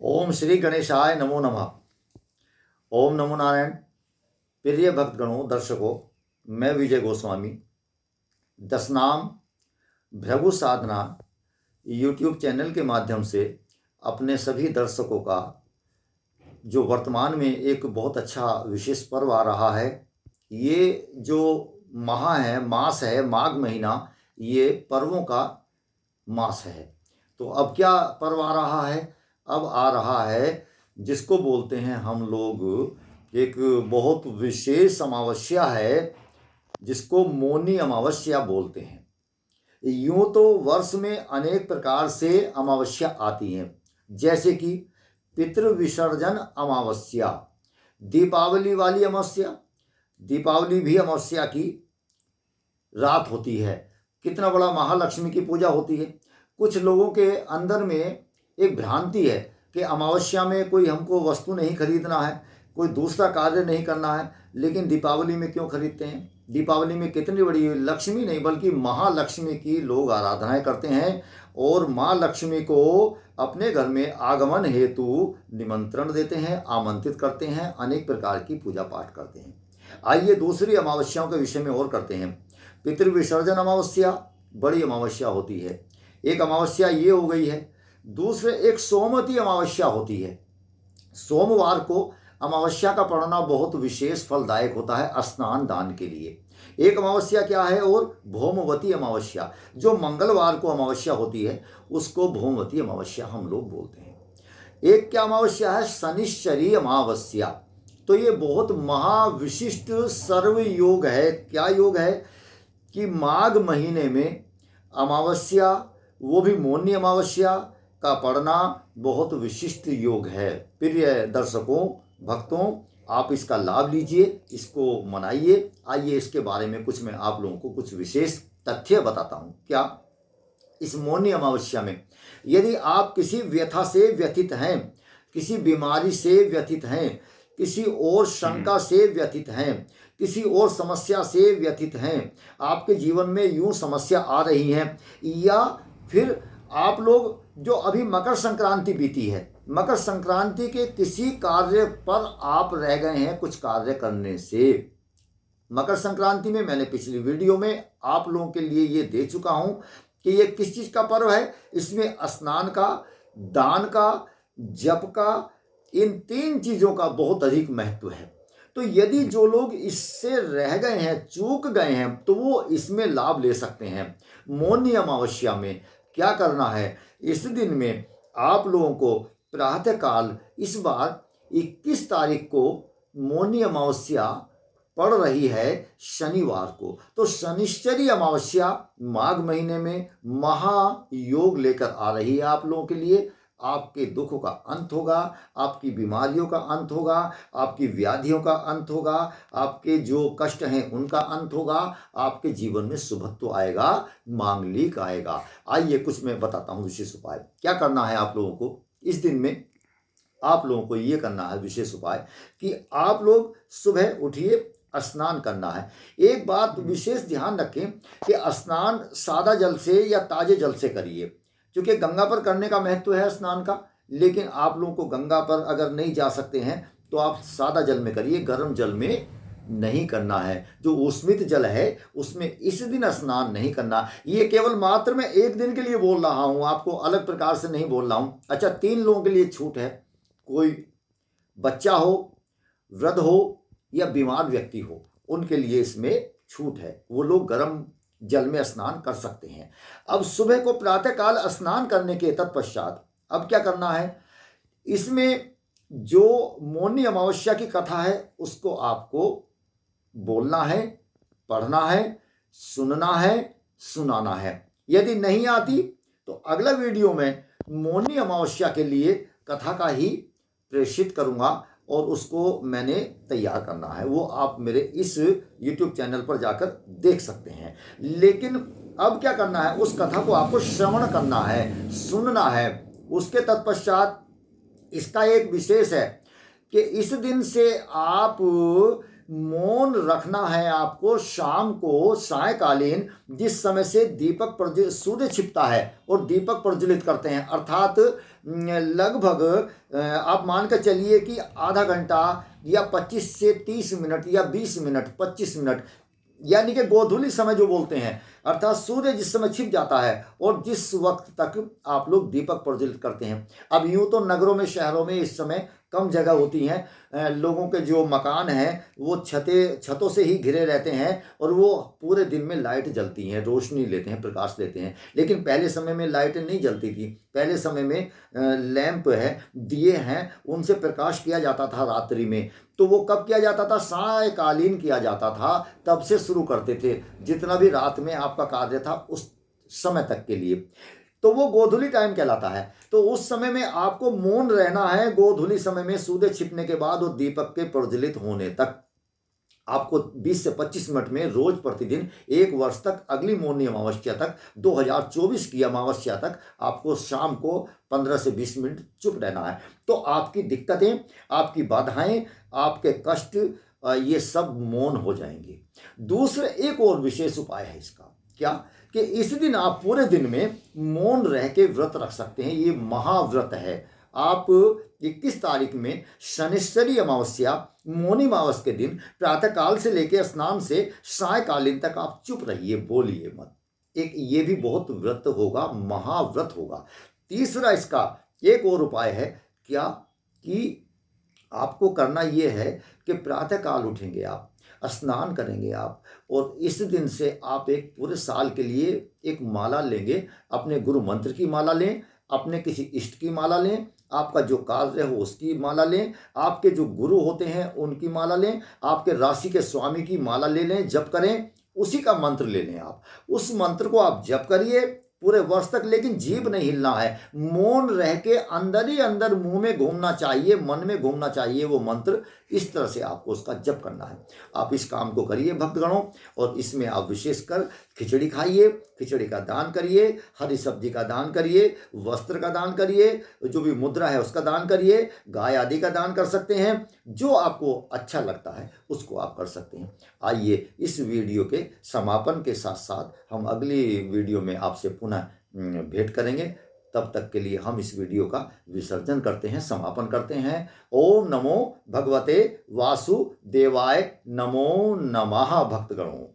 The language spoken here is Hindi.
ओम श्री गणेशाय नमो नमः। ओम नमो नारायण। प्रिय भक्तगणों, दर्शकों, मैं विजय गोस्वामी दशनाम भृगु साधना यूट्यूब चैनल के माध्यम से अपने सभी दर्शकों का जो वर्तमान में एक बहुत अच्छा विशेष पर्व आ रहा है, ये जो मास है माघ महीना, ये पर्वों का मास है। तो अब क्या पर्व आ रहा है? अब आ रहा है जिसको बोलते हैं हम लोग एक बहुत विशेष अमावस्या है, जिसको मौनी अमावस्या बोलते हैं। यूं तो वर्ष में अनेक प्रकार से अमावस्या आती हैं, जैसे कि पितृविसर्जन अमावस्या, दीपावली वाली अमावस्या। दीपावली भी अमावस्या की रात होती है। कितना बड़ा महालक्ष्मी की पूजा होती है। कुछ लोगों के अंदर में एक भ्रांति है कि अमावस्या में कोई हमको वस्तु नहीं खरीदना है, कोई दूसरा कार्य नहीं करना है, लेकिन दीपावली में क्यों खरीदते हैं? दीपावली में कितनी बड़ी लक्ष्मी नहीं बल्कि महालक्ष्मी की लोग आराधनाएं करते हैं और माँ लक्ष्मी को अपने घर में आगमन हेतु निमंत्रण देते हैं, आमंत्रित करते हैं, अनेक प्रकार की पूजा पाठ करते हैं। आइए दूसरी अमावस्याओं के विषय में और करते हैं। पितृविसर्जन अमावस्या बड़ी अमावस्या होती है। एक अमावस्या ये हो गई है। दूसरे एक सोमवती अमावस्या होती है। सोमवार को अमावस्या का पड़ना बहुत विशेष फलदायक होता है स्नान दान के लिए। एक अमावस्या क्या है? और भौमवती अमावस्या, जो मंगलवार को अमावस्या होती है, उसको भौमवती अमावस्या हम लोग बोलते हैं। एक क्या अमावस्या है? शनिश्चरी अमावस्या। तो ये बहुत महाविशिष्ट सर्व योग है। क्या योग है कि माघ महीने में अमावस्या, वो भी मौनी अमावस्या का पड़ना बहुत विशिष्ट योग है। प्रिय दर्शकों, भक्तों, आप इसका लाभ लीजिए, इसको मनाइए। आइए इसके बारे में कुछ मैं आप लोगों को कुछ विशेष तथ्य बताता हूँ। क्या इस मौनी अमावस्या में यदि आप किसी व्यथा से व्यथित हैं, किसी बीमारी से व्यथित हैं, किसी और शंका से व्यथित हैं, किसी और समस्या से व्यथित हैं, आपके जीवन में यूं समस्या आ रही है, या फिर आप लोग जो अभी मकर संक्रांति बीती है, मकर संक्रांति के किसी कार्य पर आप रह गए हैं कुछ कार्य करने से। मकर संक्रांति में मैंने पिछली वीडियो में आप लोगों के लिए ये दे चुका हूं कि ये किस चीज का पर्व है। इसमें स्नान का, दान का, जप का, इन तीन चीजों का बहुत अधिक महत्व है। तो यदि जो लोग इससे रह गए हैं, चूक गए हैं, तो वो इसमें लाभ ले सकते हैं। मौनी अमावस्या में क्या करना है? इस दिन में आप लोगों को प्रातःकाल, इस बार 21 तारीख को मौनी अमावस्या पड़ रही है शनिवार को। तो शनिश्चरी अमावस्या माघ महीने में महायोग लेकर आ रही है आप लोगों के लिए। आपके दुखों का अंत होगा, आपकी बीमारियों का अंत होगा, आपकी व्याधियों का अंत होगा, आपके जो कष्ट हैं उनका अंत होगा, आपके जीवन में शुभत्व आएगा, मांगलिक आएगा। आइए कुछ मैं बताता हूँ विशेष उपाय। क्या करना है आप लोगों को इस दिन में? आप लोगों को ये करना है विशेष उपाय कि आप लोग सुबह उठिए, स्नान करना है। एक बात विशेष ध्यान रखें कि स्नान सादा जल से या ताजे जल से करिए, क्योंकि गंगा पर करने का महत्व है स्नान का। लेकिन आप लोगों को गंगा पर अगर नहीं जा सकते हैं तो आप सादा जल में करिए, गर्म जल में नहीं करना है। जो उष्मित जल है उसमें इस दिन स्नान नहीं करना। ये केवल मात्र मैं एक दिन के लिए बोल रहा हूँ, आपको अलग प्रकार से नहीं बोल रहा हूँ। अच्छा, 3 लोगों के लिए छूट है। कोई बच्चा हो, वृद्ध हो या बीमार व्यक्ति हो, उनके लिए इसमें छूट है। वो लोग गर्म जल में स्नान कर सकते हैं। अब सुबह को प्रातःकाल स्नान करने के तत्पश्चात अब क्या करना है? इसमें जो मौनी अमावस्या की कथा है उसको आपको बोलना है, पढ़ना है, सुनना है, सुनाना है। यदि नहीं आती तो अगला वीडियो में मौनी अमावस्या के लिए कथा का ही प्रेषित करूंगा और उसको मैंने तैयार करना है। वो आप मेरे इस YouTube चैनल पर जाकर देख सकते हैं। लेकिन अब क्या करना है? उस कथा को आपको श्रवण करना है, सुनना है। उसके तत्पश्चात इसका एक विशेष है कि इस दिन से आप मौन रखना है आपको। शाम को सायकालीन जिस समय से दीपक सूर्य छिपता है और दीपक प्रज्वलित करते हैं, अर्थात लगभग आप मान कर चलिए कि आधा घंटा या 25 से 30 मिनट या 20 मिनट 25 मिनट, यानी कि गोधूली समय जो बोलते हैं, अर्थात सूर्य जिस समय छिप जाता है और जिस वक्त तक आप लोग दीपक प्रज्वलित करते हैं। अब यूं तो नगरों में शहरों में इस समय कम जगह होती हैं, लोगों के जो मकान हैं वो छतों से ही घिरे रहते हैं और वो पूरे दिन में लाइट जलती हैं, रोशनी लेते हैं, प्रकाश लेते हैं। लेकिन पहले समय में लाइटें नहीं जलती थी। पहले समय में लैंप है, दिए हैं, उनसे प्रकाश किया जाता था रात्रि में। तो वो कब किया जाता था? सायकालीन किया जाता था, तब से शुरू करते थे जितना भी रात में आपका कार्य था उस समय तक के लिए। तो वो गोधूली टाइम कहलाता है। तो उस समय में आपको मौन रहना है। गोधूली समय में सूर्य छिपने के बाद और दीपक के प्रज्वलित होने तक आपको 20 से 25 मिनट में रोज प्रतिदिन 1 वर्ष तक, अगली मौनी अमावस्या तक, 2024 की अमावस्या तक आपको शाम को 15 से 20 मिनट चुप रहना है। तो आपकी दिक्कतें, आपकी बाधाएं, आपके कष्ट, ये सब मौन हो जाएंगे। दूसरा एक और विशेष उपाय है इसका, क्या कि इस दिन आप पूरे दिन में मौन रह के व्रत रख सकते हैं। ये महाव्रत है। आप 21 तारीख में शनिश्चरी अमावस्या, मौनी अमावस के दिन प्रातःकाल से लेकर स्नान से सायकालीन तक आप चुप रहिए, बोलिए मत। एक ये भी बहुत व्रत होगा, महाव्रत होगा। तीसरा इसका एक और उपाय है, क्या कि आपको करना ये है कि प्रातःकाल उठेंगे आप, स्नान करेंगे आप, और इस दिन से आप एक पूरे साल के लिए एक माला लेंगे। अपने गुरु मंत्र की माला लें, अपने किसी इष्ट की माला लें, आपका जो कार्य हो उसकी माला लें, आपके जो गुरु होते हैं उनकी माला लें, आपके राशि के स्वामी की माला ले लें, जप करें, उसी का मंत्र ले लें आप। उस मंत्र को आप जप करिए पूरे वर्ष तक, लेकिन जीभ नहीं हिलना है। मौन रह के अंदर ही अंदर मुंह में घूमना चाहिए, मन में घूमना चाहिए वो मंत्र। इस तरह से आपको उसका जप करना है। आप इस काम को करिए भक्तगणों, और इसमें आप विशेषकर खिचड़ी खाइए, खिचड़ी का दान करिए, हरी सब्जी का दान करिए, वस्त्र का दान करिए, जो भी मुद्रा है उसका दान करिए, गाय आदि का दान कर सकते हैं। जो आपको अच्छा लगता है उसको आप कर सकते हैं। आइए इस वीडियो के समापन के साथ साथ हम अगली वीडियो में आपसे पुनः भेंट करेंगे। तब तक के लिए हम इस वीडियो का विसर्जन करते हैं, समापन करते हैं। ओम नमो भगवते वासुदेवाय, नमो नमः भक्तगणों।